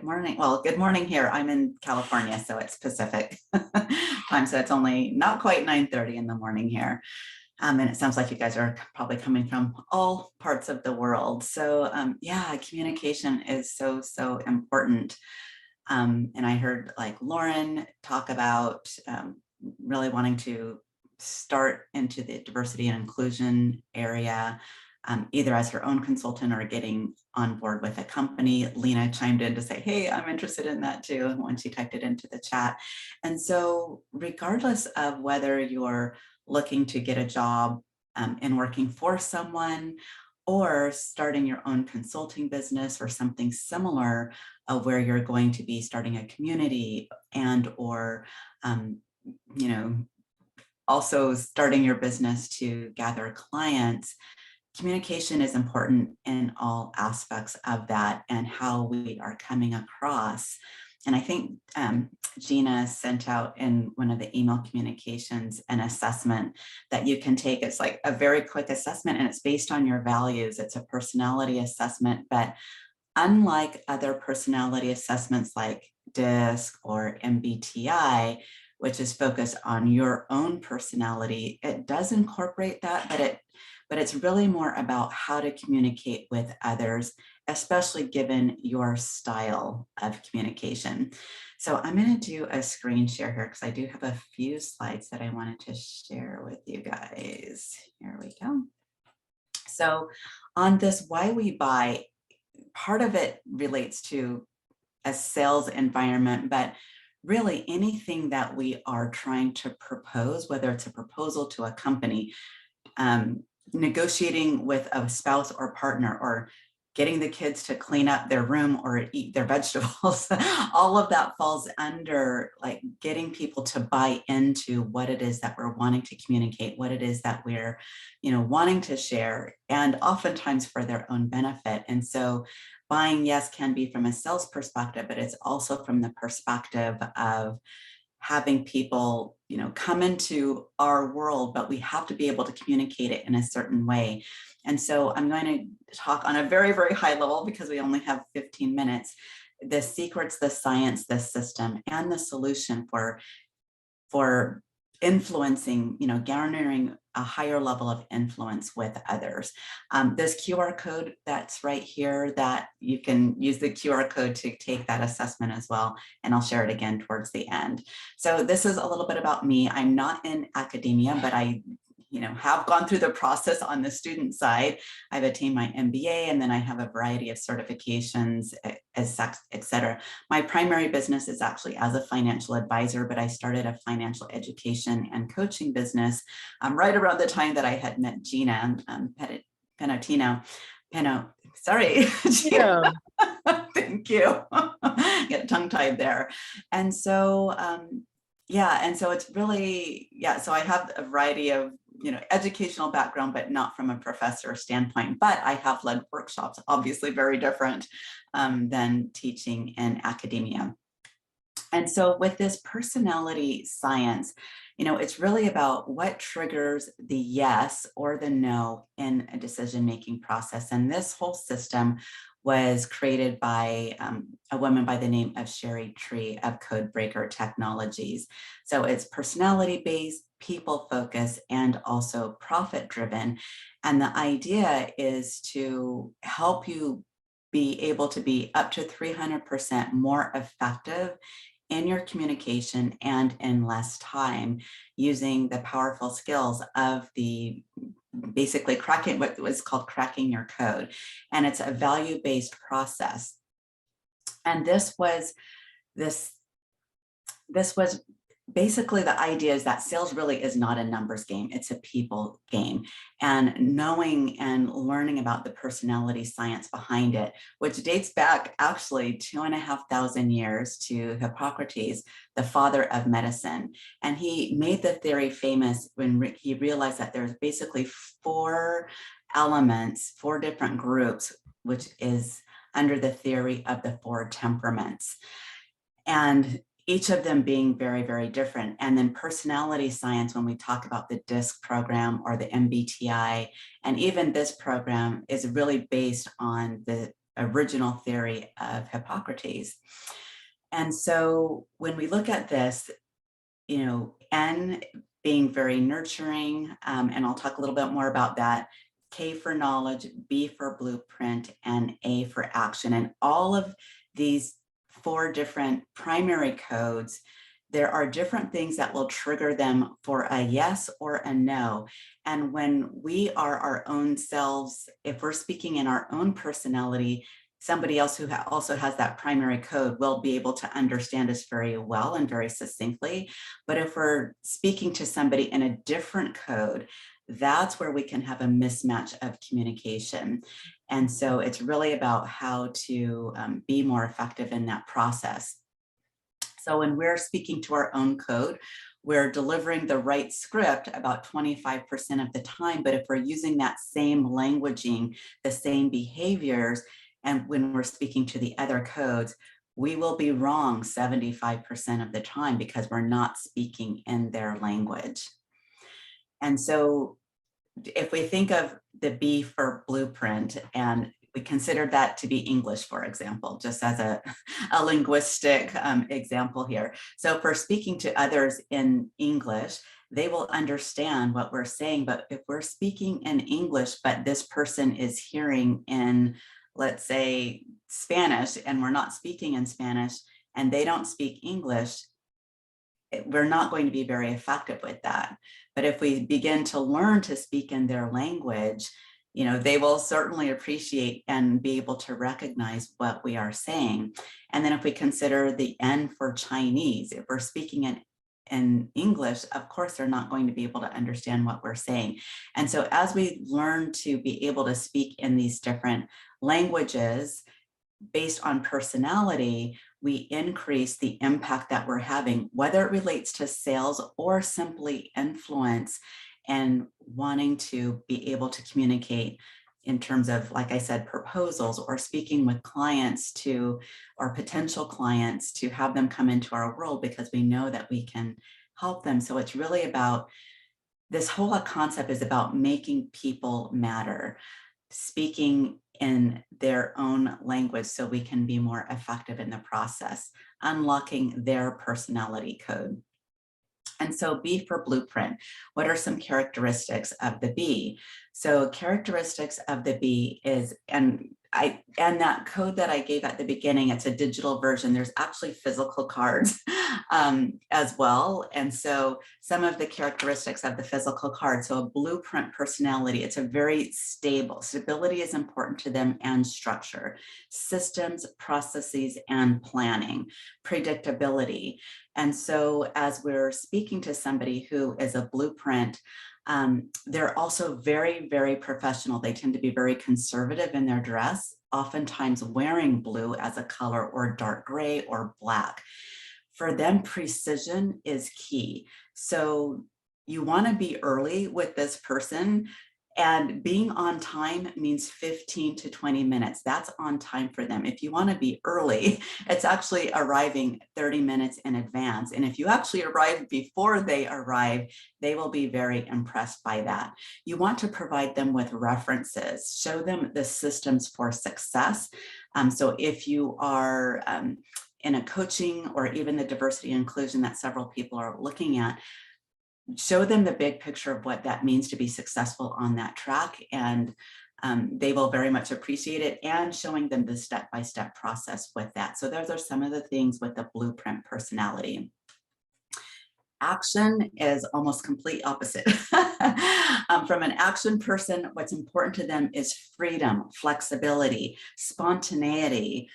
morning. Well, good morning here. I'm in California, so it's Pacific time. So it's only not quite 9:30 in the morning here. And it sounds like you guys are probably coming from all parts of the world. So yeah, communication is so important. And I heard like Lauren talk about really wanting to start into the diversity and inclusion area, either as her own consultant or getting on board with a company. Lena chimed in to say, hey, I'm interested in that too, when she typed it into the chat. And so regardless of whether you're looking to get a job and working for someone, or starting your own consulting business or something similar, where you're going to be starting a community and or you know, also starting your business to gather clients, communication is important in all aspects of that and how we are coming across. And I think Gina sent out in one of the email communications an assessment that you can take. It's like a very quick assessment and it's based on your values. It's a personality assessment, but unlike other personality assessments like DISC or MBTI, which is focused on your own personality, it does incorporate that, but it's really more about how to communicate with others, especially given your style of communication. So I'm going to do a screen share here because I do have a few slides that I wanted to share with you guys. Here we go. So on this why we buy, part of it relates to a sales environment, but really anything that we are trying to propose, whether it's a proposal to a company, negotiating with a spouse or partner, or getting the kids to clean up their room or eat their vegetables, all of that falls under like getting people to buy into what it is that we're wanting to communicate, what it is that we're, wanting to share, and oftentimes for their own benefit. And so buying, yes, can be from a sales perspective, but it's also from the perspective of having people, come into our world, but we have to be able to communicate it in a certain way. And so I'm going to talk on a very, very high level because we only have 15 minutes, the secrets, the science, the system, and the solution for influencing, garnering a higher level of influence with others. This QR code that's right here, that you can use the QR code to take that assessment as well. And I'll share it again towards the end. So this is a little bit about me. I'm not in academia, but I have gone through the process on the student side. I've attained my MBA, and then I have a variety of certifications, et cetera. My primary business is actually as a financial advisor, but I started a financial education and coaching business right around the time that I had met Gina Penotino. Sorry. Yeah. Thank you. Get tongue-tied there. And so, and so it's really, so I have a variety of, educational background, but not from a professor standpoint, but I have led workshops, obviously very different than teaching in academia. And so with this personality science, it's really about what triggers the yes or the no in a decision-making process. And this whole system was created by a woman by the name of Sherry Tree of Codebreaker Technologies. So it's personality-based, people-focused, and also profit-driven. And the idea is to help you be able to be up to 300% more effective in your communication and in less time, using the powerful skills of the basically cracking what was called cracking your code. And it's a value-based process. And this was basically the idea is that sales really is not a numbers game, it's a people game. And knowing and learning about the personality science behind it, which dates back actually 2,500 years to Hippocrates, the father of medicine. And he made the theory famous when he realized that there's basically 4 elements, 4 different groups, which is under the theory of the 4 temperaments. And each of them being very, very different. And then personality science, when we talk about the DISC program or the MBTI, and even this program is really based on the original theory of Hippocrates. And so when we look at this, N being very nurturing, and I'll talk a little bit more about that. K for knowledge, B for blueprint, and A for action. And all of these 4 different primary codes, there are different things that will trigger them for a yes or a no. And when we are our own selves, if we're speaking in our own personality, somebody else who also has that primary code will be able to understand us very well and very succinctly. But if we're speaking to somebody in a different code, that's where we can have a mismatch of communication. And so it's really about how to be more effective in that process. So when we're speaking to our own code, we're delivering the right script about 25% of the time. But if we're using that same languaging, the same behaviors, and when we're speaking to the other codes, we will be wrong 75% of the time because we're not speaking in their language. And so if we think of the B for blueprint, and we consider that to be English, for example, just as a linguistic example here. So if we're speaking to others in English, they will understand what we're saying. But if we're speaking in English, but this person is hearing in, let's say, Spanish, and we're not speaking in Spanish, and they don't speak English, we're not going to be very effective with that. But if we begin to learn to speak in their language, they will certainly appreciate and be able to recognize what we are saying. And then if we consider the N for Chinese, if we're speaking in English, of course, they're not going to be able to understand what we're saying. And so as we learn to be able to speak in these different languages based on personality, we increase the impact that we're having, whether it relates to sales or simply influence and wanting to be able to communicate in terms of, like I said, proposals or speaking with clients or potential clients to have them come into our world because we know that we can help them. So it's really about, this whole concept is about making people matter, speaking in their own language so we can be more effective in the process, unlocking their personality code. And so B for blueprint, what are some characteristics of the B? So characteristics of the B is, and that code that I gave at the beginning, it's a digital version. There's actually physical cards as well. And so some of the characteristics of the physical card, so a blueprint personality, it's a very stable. Stability is important to them, and structure, systems, processes, and planning, predictability. And so as we're speaking to somebody who is a blueprint, they're also very, very professional. They tend to be very conservative in their dress, oftentimes wearing blue as a color or dark gray or black. For them, precision is key. So you want to be early with this person, and being on time means 15 to 20 minutes. That's on time for them. If you want to be early, it's actually arriving 30 minutes in advance. And if you actually arrive before they arrive, they will be very impressed by that. You want to provide them with references, show them the systems for success. So if you are in a coaching or even the diversity and inclusion that several people are looking at, show them the big picture of what that means to be successful on that track, and they will very much appreciate it, and showing them the step-by-step process with that. So those are some of the things with the blueprint personality. Action is almost complete opposite. From an action person, what's important to them is freedom, flexibility, spontaneity,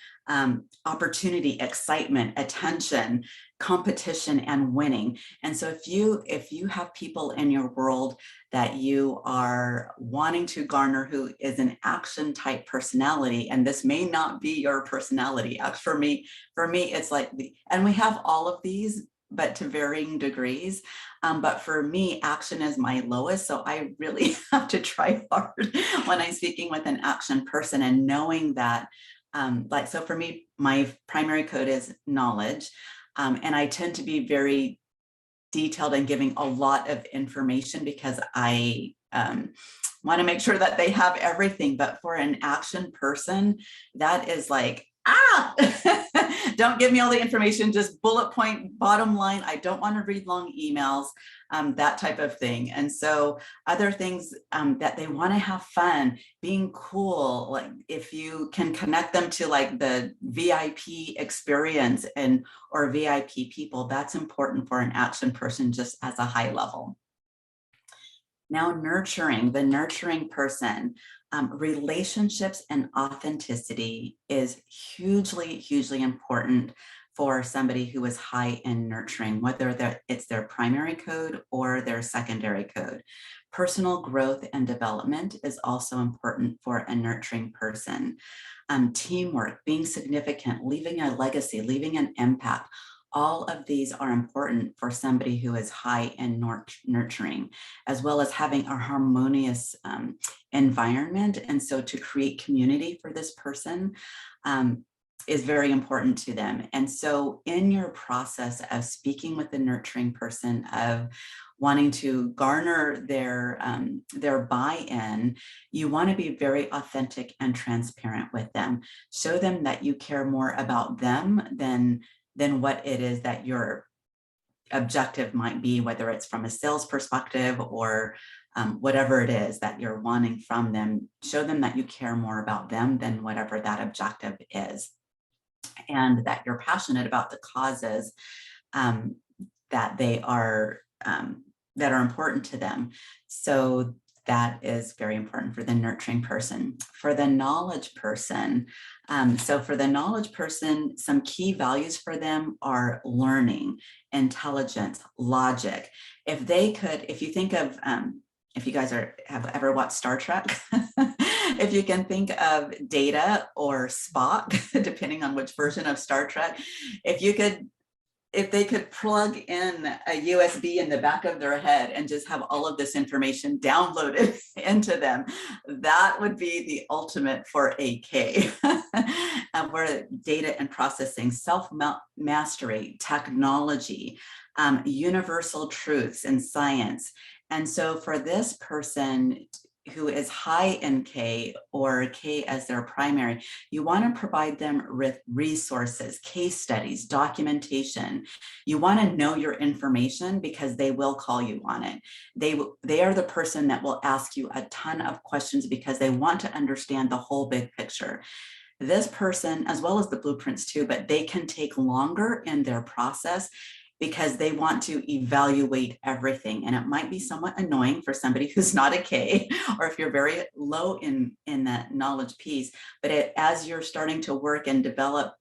opportunity, excitement, attention, competition, and winning. And so if you have people in your world that you are wanting to garner who is an action type personality, and this may not be your personality, for me, it's like, and we have all of these, but to varying degrees. But for me, action is my lowest. So I really have to try hard when I'm speaking with an action person, and knowing that, so for me, my primary code is knowledge. And I tend to be very detailed and giving a lot of information because I want to make sure that they have everything. But for an action person, that is like, don't give me all the information, just bullet point, bottom line. I don't want to read long emails, that type of thing. And so other things that they want to have fun, being cool, like if you can connect them to like the VIP experience or VIP people, that's important for an action person just as a high level. Now, the nurturing person, relationships and authenticity is hugely, hugely important for somebody who is high in nurturing, whether it's their primary code or their secondary code. Personal growth and development is also important for a nurturing person. Teamwork, being significant, leaving a legacy, leaving an impact. All of these are important for somebody who is high in nurturing, as well as having a harmonious environment. And so to create community for this person is very important to them. And so in your process of speaking with the nurturing person, of wanting to garner their buy-in, you want to be very authentic and transparent with them. Show them that you care more about them than what it is that your objective might be, whether it's from a sales perspective or whatever it is that you're wanting from them. Show them that you care more about them than whatever that objective is, and that you're passionate about the causes that are important to them. So that is very important for the nurturing person. For the knowledge person, some key values for them are learning, intelligence, logic. If you think of, if you guys have ever watched Star Trek, if you can think of Data or Spock, depending on which version of Star Trek, if they could plug in a USB in the back of their head and just have all of this information downloaded into them, that would be the ultimate for a K. Where data and processing, self-mastery, technology, universal truths and science. And so for this person who is high in K, or K as their primary, you want to provide them with resources, case studies, documentation. You want to know your information because they will call you on it. They are the person that will ask you a ton of questions because they want to understand the whole big picture. This person, as well as the blueprints too, but they can take longer in their process because they want to evaluate everything. And it might be somewhat annoying for somebody who's not a K, or if you're very low in that knowledge piece, but as you're starting to work and develop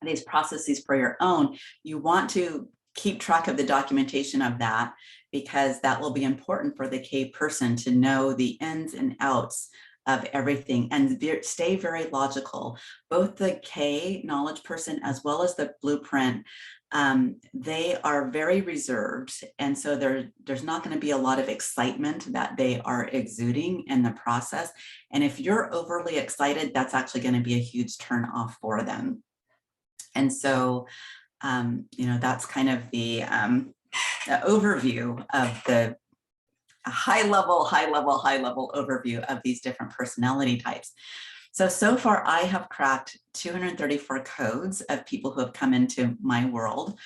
these processes for your own, you want to keep track of the documentation of that, because that will be important for the K person to know the ins and outs of everything and stay very logical. Both the K knowledge person as well as the blueprint, they are very reserved. And so there's not going to be a lot of excitement that they are exuding in the process. And if you're overly excited, that's actually going to be a huge turn off for them. And so, that's kind of the overview of the high level overview of these different personality types. So far I have cracked 234 codes of people who have come into my world.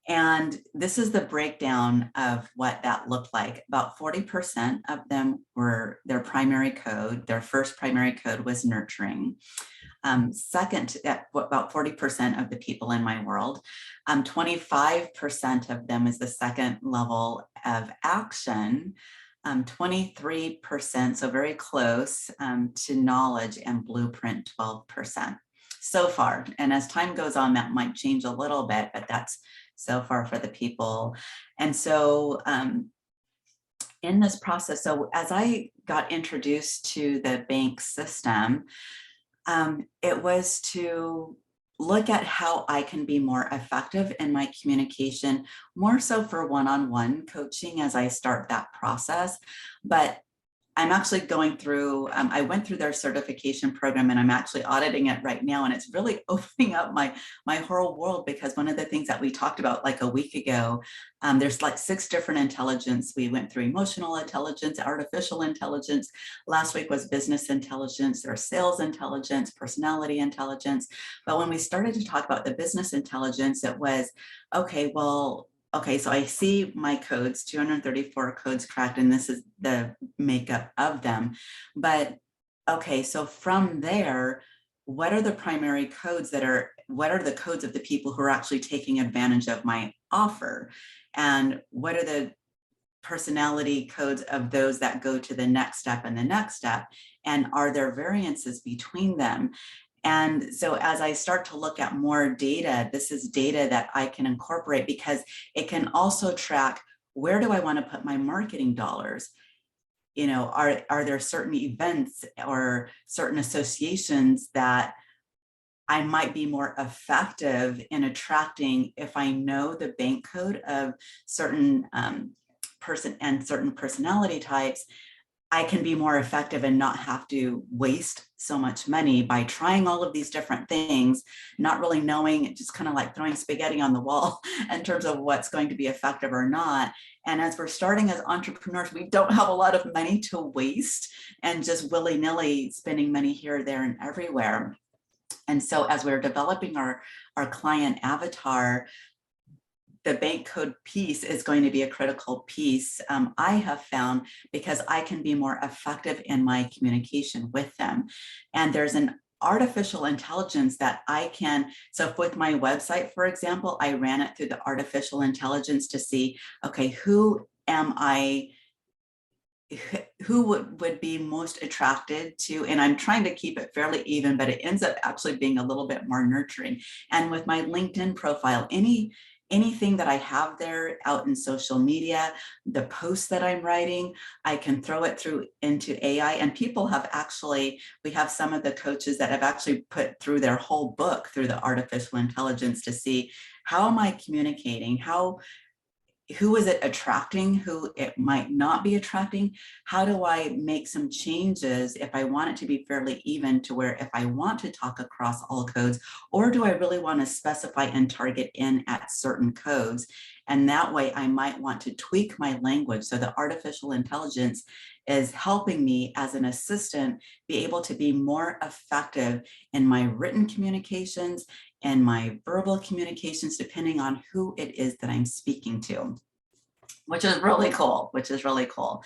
And this is the breakdown of what that looked like. About 40% of them were their primary code. Their first primary code was nurturing. Second, about 40% of the people in my world, 25% of them is the second level of action. 23%, so very close, to knowledge, and blueprint 12% so far. And as time goes on, that might change a little bit, but that's so far for the people. And so in this process, so as I got introduced to the bank system, it was to look at how I can be more effective in my communication, more so for one-on-one coaching as I start that process. But I'm actually going through, I went through their certification program and I'm actually auditing it right now. And it's really opening up my whole world, because one of the things that we talked about like a week ago, there's like 6 different intelligence. We went through emotional intelligence, artificial intelligence. Last week was business intelligence, there's sales intelligence, personality intelligence. But when we started to talk about the business intelligence, it was, okay, well, okay, so I see my codes, 234 codes cracked, and this is the makeup of them. But okay, so from there, what are the primary codes what are the codes of the people who are actually taking advantage of my offer? And what are the personality codes of those that go to the next step and the next step? And are there variances between them? And so as I start to look at more data, this is data that I can incorporate, because it can also track, where do I want to put my marketing dollars? Are there certain events or certain associations that I might be more effective in attracting if I know the bank code of certain person and certain personality types? I can be more effective and not have to waste so much money by trying all of these different things, not really knowing, just kind of like throwing spaghetti on the wall in terms of what's going to be effective or not. And as we're starting as entrepreneurs, we don't have a lot of money to waste and just willy-nilly spending money here, there, and everywhere. And so as we're developing our client avatar, the bank code piece is going to be a critical piece, I have found, because I can be more effective in my communication with them. And there's an artificial intelligence that I can, so with my website, for example, I ran it through the artificial intelligence to see, okay, who am I, who would be most attracted to, and I'm trying to keep it fairly even, but it ends up actually being a little bit more nurturing. And with my LinkedIn profile, anything that I have there out in social media, the posts that I'm writing, I can throw it through into AI. And people have actually, we have some of the coaches that have actually put through their whole book through the artificial intelligence to see, how am I communicating? Who is it attracting, who it might not be attracting? How do I make some changes if I want it to be fairly even, to where if I want to talk across all codes, or do I really want to specify and target in at certain codes? And that way I might want to tweak my language. So the artificial intelligence is helping me as an assistant be able to be more effective in my written communications and my verbal communications, depending on who it is that I'm speaking to, which is really cool.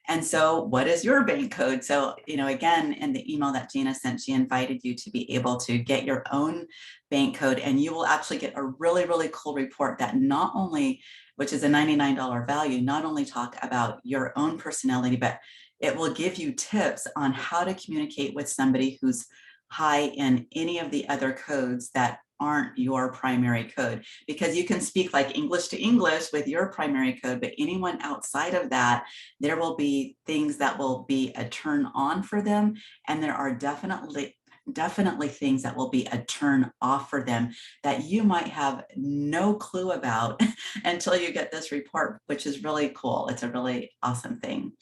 And so what is your bank code? So, again, in the email that Gina sent, she invited you to be able to get your own bank code, and you will actually get a really, really cool report that not only, which is a $99 value, not only talk about your own personality, but it will give you tips on how to communicate with somebody who's high in any of the other codes that aren't your primary code, because you can speak like English to English with your primary code, but anyone outside of that, there will be things that will be a turn on for them. And there are definitely things that will be a turn off for them that you might have no clue about until you get this report, which is really cool. It's a really awesome thing.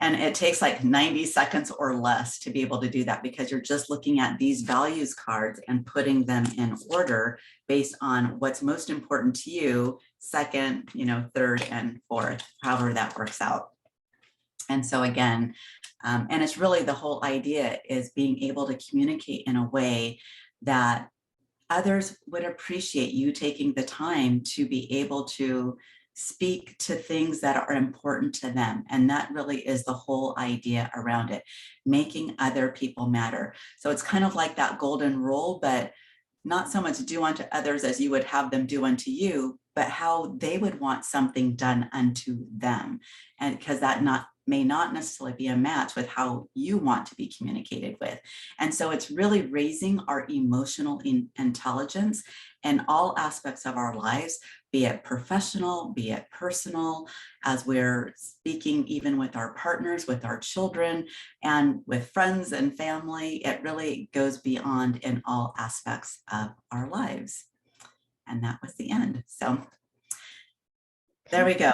And it takes like 90 seconds or less to be able to do that, because you're just looking at these values cards and putting them in order based on what's most important to you, second, third and fourth, however that works out. And so again, and it's really, the whole idea is being able to communicate in a way that others would appreciate you taking the time to be able to speak to things that are important to them. And that really is the whole idea around it, making other people matter. So it's kind of like that golden rule, but not so much do unto others as you would have them do unto you, but how they would want something done unto them. And because that may not necessarily be a match with how you want to be communicated with. And so it's really raising our emotional intelligence in all aspects of our lives, be it professional, be it personal, as we're speaking even with our partners, with our children, and with friends and family. It really goes beyond in all aspects of our lives. And that was the end. So there we go.